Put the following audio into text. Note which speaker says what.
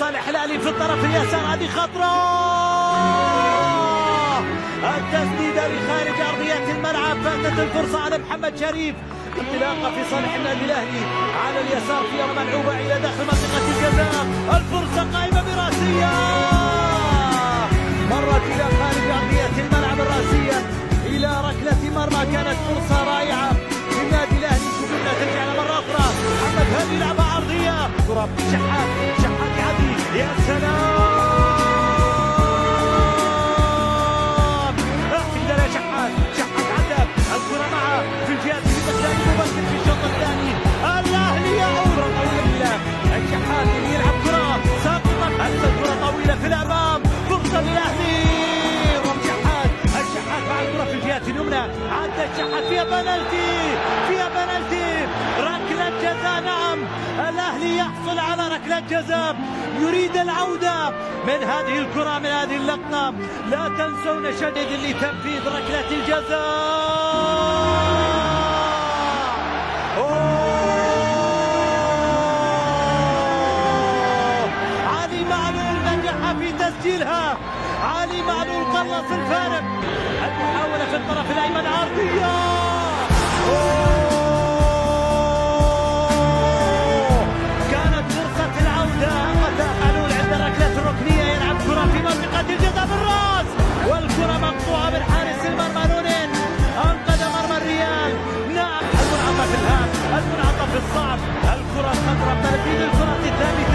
Speaker 1: لصالح الأهلي في الطرف اليسار. هذه خطرة، التسديدة لخارج أرضية الملعب، فاتت الفرصة على محمد شريف. انطلاقة في صالح النادي الأهلي على اليسار، فيها ملعوبة إلى داخل منطقة الجزاء. الفرصة قائمة براسية، مرت إلى خارج أرضية الملعب الراسية إلى ركلة مرمى. كانت فرصة رائعة للنادي الأهلي، شوفنا ترجع مرة أخرى. محمد هادي يلعبها عرضية، كرة شحات يعدي، يا سلام، شحات عدى الكرة معه في الجهة الثانية مباشر في الشوط الثاني. الأهلي يعود طويلة، الشحات يلعب كرة ساقطة، الكرة طويلة في الأمام، فرصة للأهلي. الشحات مع الكرة في الجهة اليمنى، عدى الشحات، فيها بنالتي، ركلة جزاء. نعم، الأهلي يحصل على ركلة جزاء، يريد العودة من هذه الكرة، من هذه اللقطة. لا تنسون شديد لتنفيذ ركلة الجزاء. علي معلول نجح في تسجيلها، علي معلول قلص الفارق. المحاولة في الطرف الأيمن عرضية، كانت فرصة العودة. معلول عند ركلة الركنية يلعب كرة في منطقة الجزاء بالراس، والكرة مقطوعة من حارس المرمى نونين، أنقذ مرمى الريال. نعم، المنعطف في الهام، المنعطف الصعب، الكرة خطرة، تنفيذ الكرة الثابتة